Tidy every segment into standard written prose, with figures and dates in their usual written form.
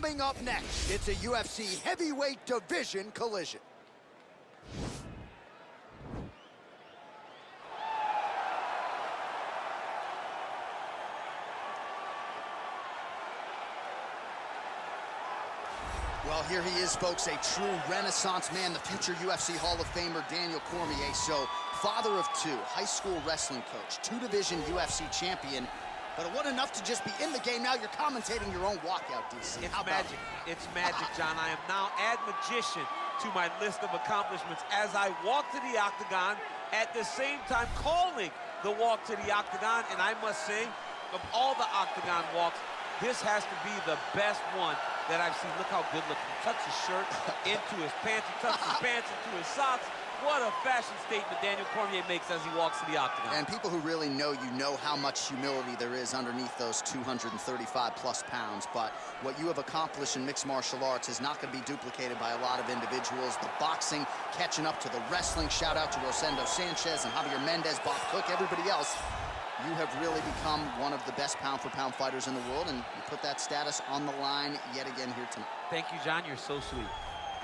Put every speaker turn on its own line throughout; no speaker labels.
Coming up next, it's a UFC heavyweight division collision. Well, here he is, folks, a true renaissance man, the future UFC Hall of Famer, Daniel Cormier. So, father of two, high school wrestling coach, two-division UFC champion. But it wasn't enough to just be in the game. Now you're commentating your own walkout, DC.
It's magic. It's magic, John. I am now add magician to my list of accomplishments as I walk to the octagon, at the same time calling the walk to the octagon. And I must say, of all the octagon walks, this has to be the best one that I've seen. Look how good looking. He tucks his shirt into his pants. He tucks his pants into his socks. What a fashion statement Daniel Cormier makes as he walks to the octagon.
And people who really know you know how much humility there is underneath those 235-plus pounds. But what you have accomplished in mixed martial arts is not going to be duplicated by a lot of individuals. The boxing catching up to the wrestling. Shout out to Rosendo Sanchez and Javier Mendez, Bob Cook, everybody else. You have really become one of the best pound-for-pound fighters in the world, and you put that status on the line yet again here tonight.
Thank you, John. You're so sweet.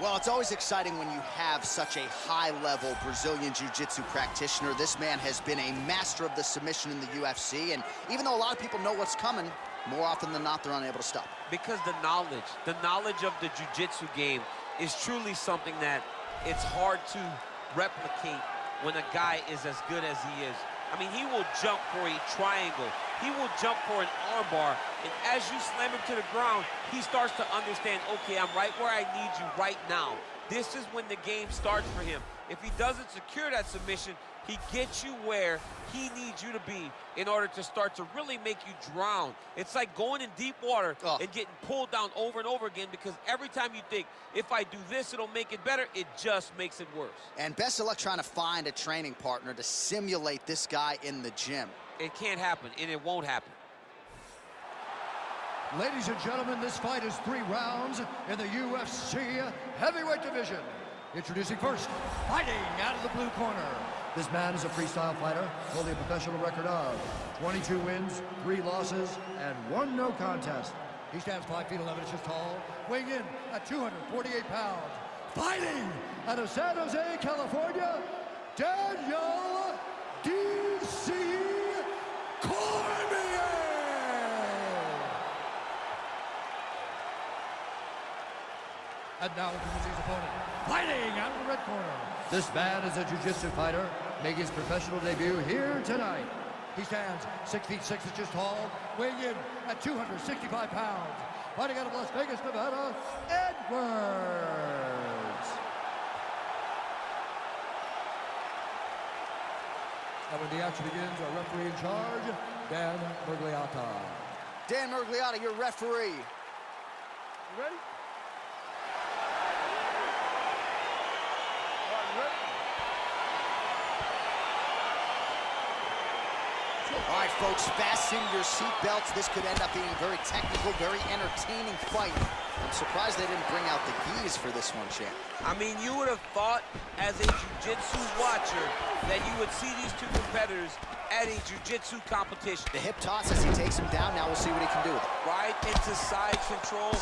Well, it's always exciting when you have such a high-level Brazilian Jiu-Jitsu practitioner. This man has been a master of the submission in the UFC, and even though a lot of people know what's coming, more often than not, they're unable to stop.
Because the knowledge of the Jiu-Jitsu game is truly something that it's hard to replicate when a guy is as good as he is. I mean, he will jump for a triangle. He will jump for an armbar. And as you slam him to the ground, he starts to understand, okay, I'm right where I need you right now. This is when the game starts for him. If he doesn't secure that submission, he gets you where he needs you to be in order to start to really make you drown. It's like going in deep water and getting pulled down over and over again, because every time you think, if I do this, it'll make it better, it just makes it worse.
And best of luck trying to find a training partner to simulate this guy in the gym.
It can't happen, and it won't happen.
Ladies and gentlemen, this fight is 3 rounds in the UFC heavyweight division. Introducing first, fighting out of the blue corner. This man is a freestyle fighter, holding a professional record of 22 wins, 3 losses, and 1 no contest. He stands 5 feet 11 inches tall, weighing in at 248 pounds. Fighting out of San Jose, California, Daniel D.C. Cormier! And now introducing his opponent, fighting out of the red corner. This man is a jiu-jitsu fighter, making his professional debut here tonight. He stands 6 feet 6 inches tall, weighing in at 265 pounds. Fighting out of Las Vegas, Nevada, Edwauds. And when the action begins, our referee in charge, Dan Mergliata.
Dan Mergliata, your referee. You ready? All right, folks, fasten your seatbelts. This could end up being a very technical, very entertaining fight. I'm surprised they didn't bring out the gis for this one, champ.
I mean, you would have thought, as a jiu-jitsu watcher, that you would see these two competitors at a jiu-jitsu competition.
The hip toss as he takes him down. Now we'll see what he can do with it.
Right into side control.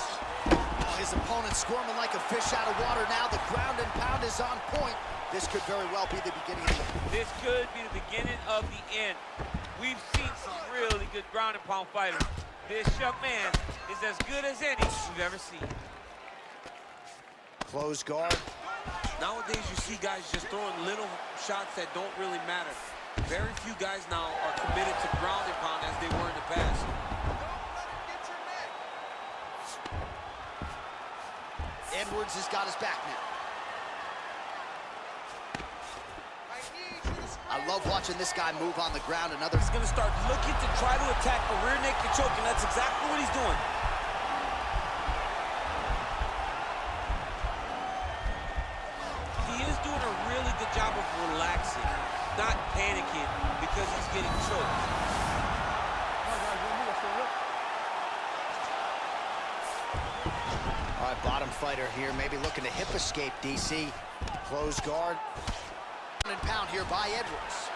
His opponent squirming like a fish out of water now. The ground and pound is on point. This could very well be the beginning of the end.
This could be the beginning of the end. We've seen some really good ground and pound fighters. This young man is as good as any we've ever seen.
Close guard.
Nowadays, you see guys just throwing little shots that don't really matter. Very few guys now are committed to ground and pound as they were in the past.
Edwauds has got his back now. I love watching this guy move on the ground.
He's going to start looking to try to attack a rear naked choke, and that's exactly what he's doing. He is doing a really good job of relaxing, not panicking because he's getting choked.
All right, bottom fighter here, maybe looking to hip escape, DC. Close guard. And pound here by Edwauds.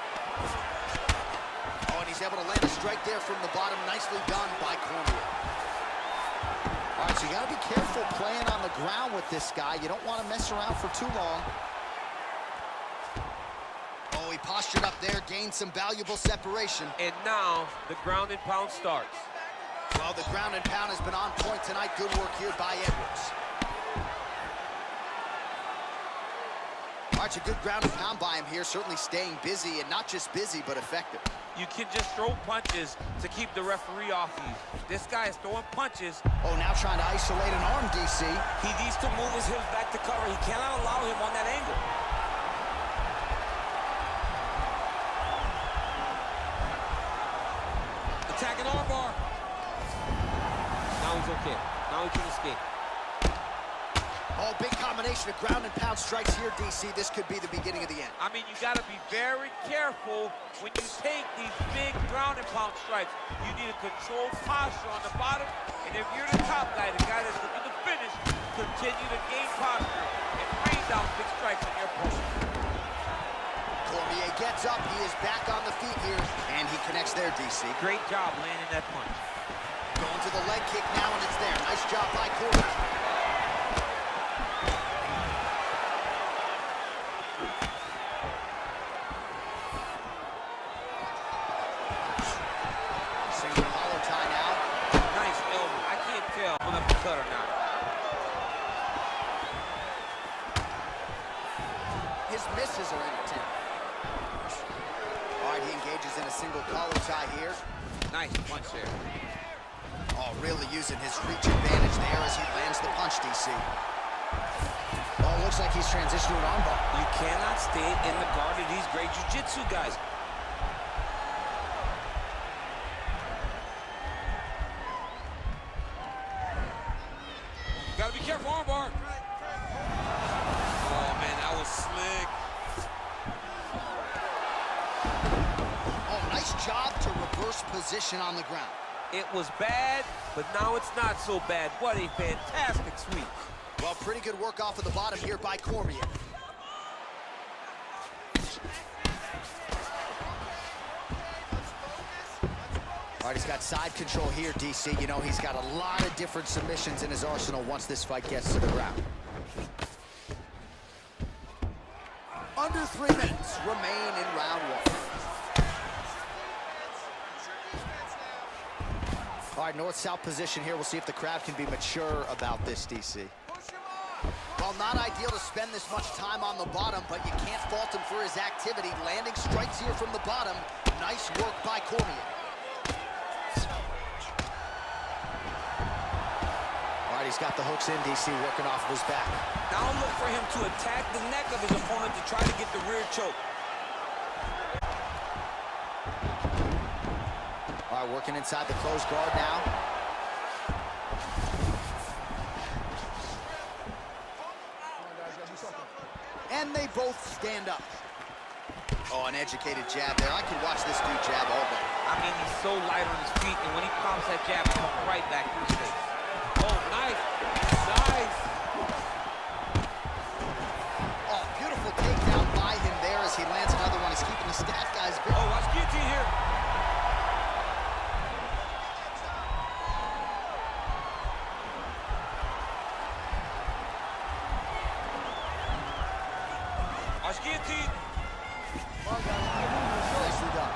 Oh, and he's able to land a strike there from the bottom. Nicely done by Cormier. All right, so you got to be careful playing on the ground with this guy. You don't want to mess around for too long. Oh, he postured up there, gained some valuable separation.
And now the ground and pound starts.
Well, the ground and pound has been on point tonight. Good work here by Edwards. All right, a good ground and pound by him here, certainly staying busy, and not just busy, but effective.
You can just throw punches to keep the referee off you. This guy is throwing punches.
Oh, now trying to isolate an arm, DC.
He needs to move his hips back to cover. He cannot allow him on that angle. Attacking armbar.
Now he's okay. Now he can escape.
Oh, big combination of ground and pound strikes here, DC. This could be the beginning of the end.
I mean, you got to be very careful when you take these big ground and pound strikes. You need a controlled posture on the bottom, and if you're the top guy, the guy that's looking to finish, continue to gain posture and rain down big strikes on your opponent.
Cormier gets up. He is back on the feet here, and he connects there, DC.
Great job landing that punch.
Going to the leg kick now, and it's there. Nice job by Cormier.
Or not.
His misses are entertaining. All right, he engages in a single collar tie here.
Nice punch there.
Oh, really using his reach advantage there as he lands the punch, DC. Oh, looks like he's transitioned to an armbar.
You cannot stay in the guard of these great jiu-jitsu guys. Gotta be careful, armbar. Oh, man, that was slick.
Oh, nice job to reverse position on the ground.
It was bad, but now it's not so bad. What a fantastic sweep.
Well, pretty good work off of the bottom here by Cormier. All right, he's got side control here, DC. You know, he's got a lot of different submissions in his arsenal once this fight gets to the ground. Under 3 minutes remain in round one. All right, north-south position here. We'll see if the crowd can be mature about this, DC. Well, not ideal to spend this much time on the bottom, but you can't fault him for his activity. Landing strikes here from the bottom. Nice work by Cormier. He's got the hooks in, DC, working off of his back.
Now look for him to attack the neck of his opponent to try to get the rear choke.
All right, working inside the closed guard now. And they both stand up. Oh, an educated jab there. I could watch this dude jab all day.
I mean, he's so light on his feet, and when he pops that jab, he comes right back to his face.
Oh, nice. Nice.
Oh, beautiful takedown by him there as he lands another one. He's keeping the stat guys busy.
Oh, watch guillotine here. Watch guillotine.
Nicely done.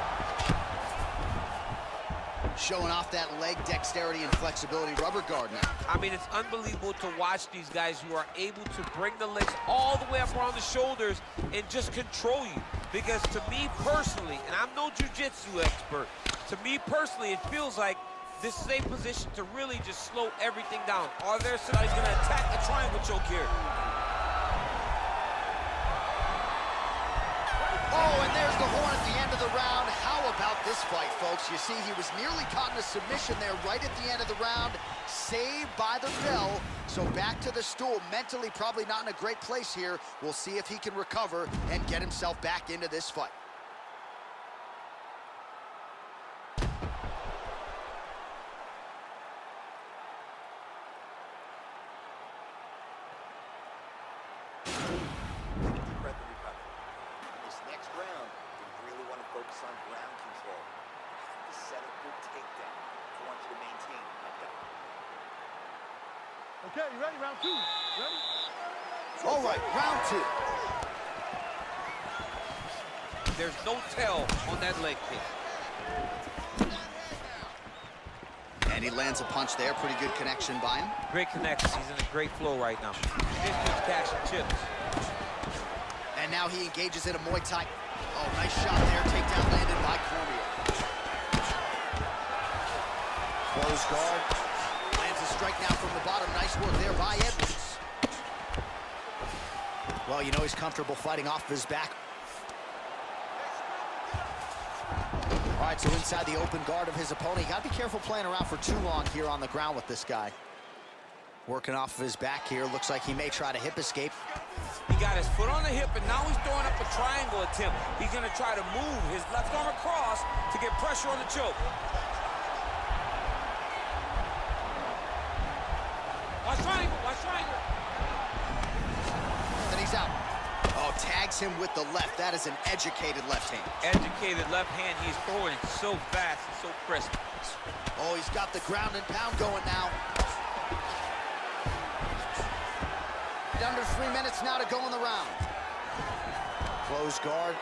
Showing off that leg dexterity and flexibility. Rubber guard now.
I mean, it's unbelievable to watch these guys who are able to bring the legs all the way up around the shoulders and just control you. Because to me personally, and I'm no jiu-jitsu expert, to me personally, it feels like this is a position to really just slow everything down. Or there's somebody's gonna attack the triangle choke here.
Oh, and there's the horn at the end of the round. How about this fight, folks? You see, he was nearly caught in a submission there right at the end of the round. Saved by the bell. So back to the stool. Mentally, probably not in a great place here. We'll see if he can recover and get himself back into this fight.
Focus on ground control. Have to set a good takedown if you want you to maintain that down. Okay, you ready? Round two. Ready?
All right, round two.
There's no tell on that leg kick.
And he lands a punch there. Pretty good connection by him.
Great connection. He's in a great flow right now. This dude's cashing chips.
And now he engages in a Muay Thai. Oh, nice shot there. Takedown landed by Cormier. Close guard. Lands a strike now from the bottom. Nice work there by Edwards. Well, you know he's comfortable fighting off of his back. All right, so inside the open guard of his opponent. You got to be careful playing around for too long here on the ground with this guy. Working off of his back here. Looks like he may try to hip escape.
He got his foot on the hip, and now he's throwing up a triangle attempt. He's going to try to move his left arm across to get pressure on the choke. Watch triangle, watch triangle.
And he's out. Oh, tags him with the left. That is an educated left hand.
Educated left hand. He's throwing it so fast and so crisp.
Oh, he's got the ground and pound going now. Under 3 minutes now to go in the round. Close guard.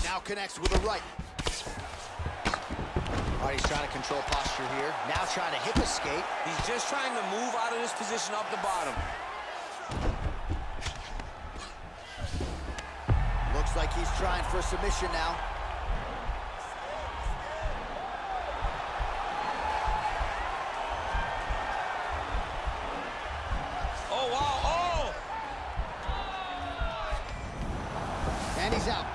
Now connects with a right. All right, he's trying to control posture here. Now trying to hip escape.
He's just trying to move out of this position up the bottom.
Looks like he's trying for a submission now.
Oh, wow, oh!
And he's out.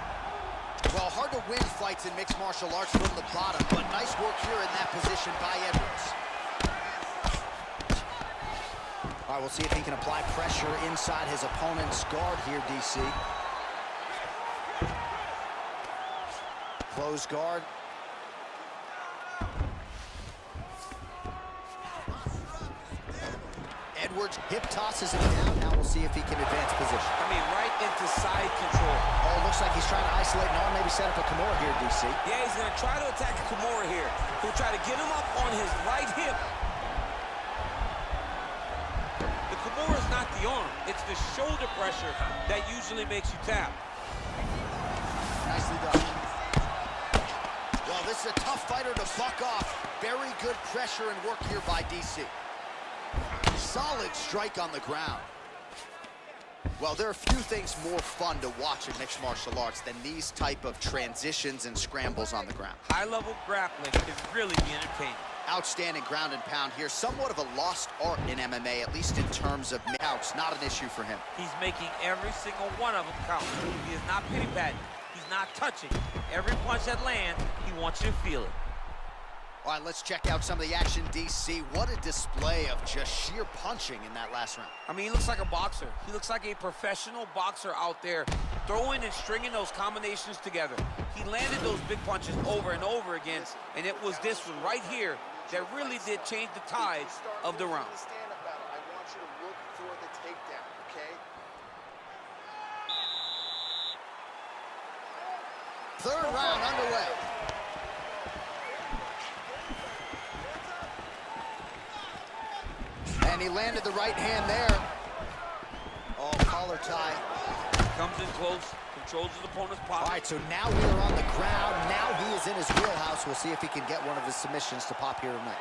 Well, hard to win fights in mixed martial arts from the bottom, but nice work here in that position by Edwards. All right, we'll see if he can apply pressure inside his opponent's guard here, DC. Close guard. Edwards hip tosses him down. Now we'll see if he can advance position.
I mean, right into side control.
Oh, looks like he's trying to isolate an arm, maybe set up a Kimura here, DC.
Yeah, he's going to try to attack Cormier here. He'll try to get him up on his right hip. The Cormier is not the arm. It's the shoulder pressure that usually makes you tap.
Nicely done. Well, this is a tough fighter to buck off. Very good pressure and work here by DC. Solid strike on the ground. Well, there are few things more fun to watch in mixed martial arts than these type of transitions and scrambles on the ground.
High-level grappling can really be entertaining.
Outstanding ground and pound here. Somewhat of a lost art in MMA, at least in terms of outs. Not an issue for him.
He's making every single one of them count. He is not pity-patting. He's not touching. Every punch that lands, he wants you to feel it.
All right, let's check out some of the action, DC. What a display of just sheer punching in that last round.
I mean, he looks like a boxer. He looks like a professional boxer out there, throwing and stringing those combinations together. He landed those big punches over and over again, and it was this one right here that really did change the tides of the round.
I want you to look for the takedown, okay?
Third round underway. And he landed the right hand there. Oh, collar tie.
Comes in close, controls his opponent's
All
pocket.
right, so now we are on the ground. Now he is in his wheelhouse. We'll see if he can get one of his submissions to pop here tonight.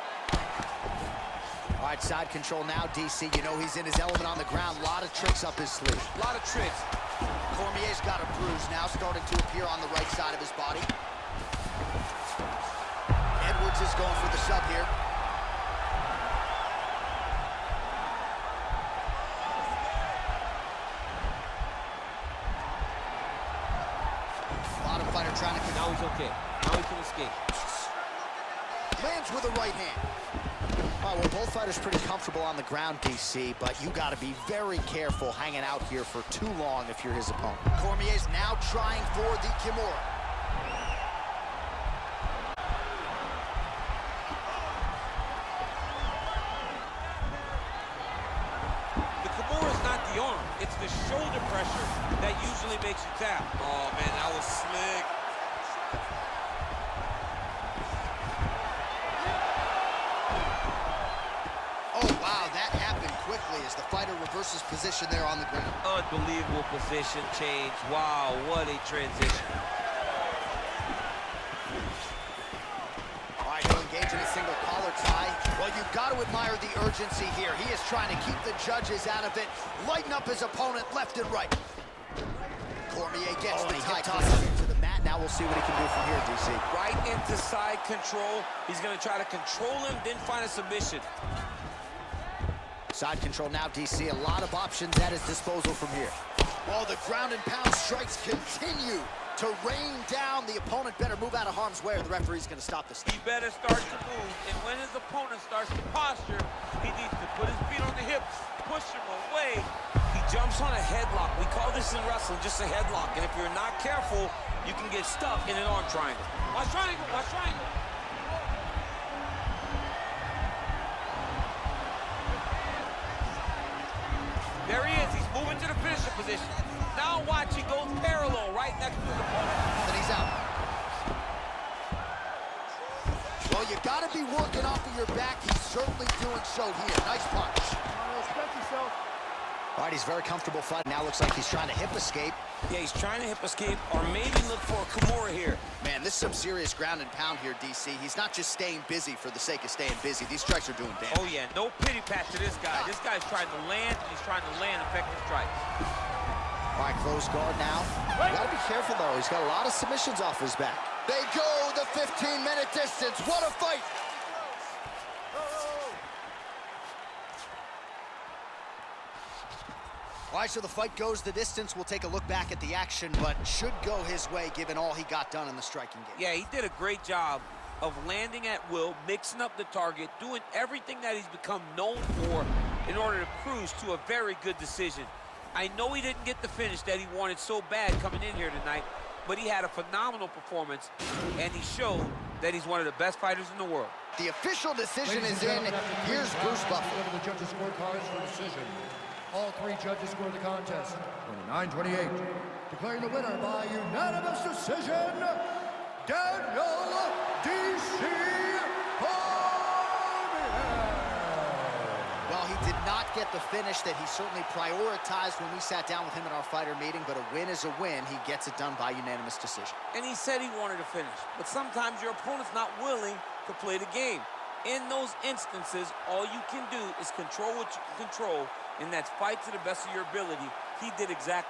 All right, side control now, DC. You know he's in his element on the ground. A lot of tricks up his sleeve.
A lot of tricks.
Cormier's got a bruise now, starting to appear on the right side of his body. Edwards is going for the sub here. Bottom fighter trying to...
Now he's okay. Now he can escape.
Lands with a right hand. All right, well, both fighters pretty comfortable on the ground, DC, but you got to be very careful hanging out here for too long if you're his opponent. Cormier's now trying for the Kimura.
The Kimura is not the arm. It's the shoulder pressure that usually makes you tap.
Oh, man, that was slick.
Wow, that happened quickly as the fighter reverses position there on the ground.
Unbelievable position change. Wow, what a transition.
All right, he'll engage in a single collar tie. Well, you've got to admire the urgency here. He is trying to keep the judges out of it, lighten up his opponent left and right. Cormier gets the tie toss to the mat. Now we'll see what he can do from here, DC.
Right into side control. He's going to try to control him, then find a submission.
Side control now, DC. A lot of options at his disposal from here. Well, the ground and pound strikes continue to rain down. The opponent better move out of harm's way or the referee's going to stop this.
He better start to move, and when his opponent starts to posture, he needs to put his feet on the hips, push him away.
He jumps on a headlock. We call this in wrestling just a headlock. And if you're not careful, you can get stuck in an arm triangle.
Watch triangle, watch triangle. There he is. He's moving to the finisher position. Now watch, he goes parallel right next to his opponent.
And he's out. Well, you got to be working off of your back. He's certainly doing so here. Nice punch.
Respect yourself.
All right, he's very comfortable fighting. Now looks like he's trying to hip escape.
Yeah, he's trying to hip escape or maybe look for a Kimura here.
Man, this is some serious ground and pound here, DC. He's not just staying busy for the sake of staying busy. These strikes are doing damage.
Oh, yeah, no pity pat to this guy. This guy's trying to land, and he's trying to land effective strikes.
All right, close guard now. You got to be careful, though. He's got a lot of submissions off his back. They go the 15-minute distance. What a fight! All right, so the fight goes the distance. We'll take a look back at the action, but should go his way given all he got done in the striking game.
Yeah, he did a great job of landing at will, mixing up the target, doing everything that he's become known for in order to cruise to a very good decision. I know he didn't get the finish that he wanted so bad coming in here tonight, but he had a phenomenal performance, and he showed that he's one of the best fighters in the world.
The official decision is in. Here's Bruce Buffer.
The judges' scorecards for decision. All three judges scored the contest 29-28. Declaring the winner by unanimous decision, Daniel D.C. Cormier.
Well, he did not get the finish that he certainly prioritized when we sat down with him at our fighter meeting, but a win is a win. He gets it done by unanimous decision.
And he said he wanted to finish, but sometimes your opponent's not willing to play the game. In those instances, all you can do is control what you can control, and that's fight to the best of your ability. He did exactly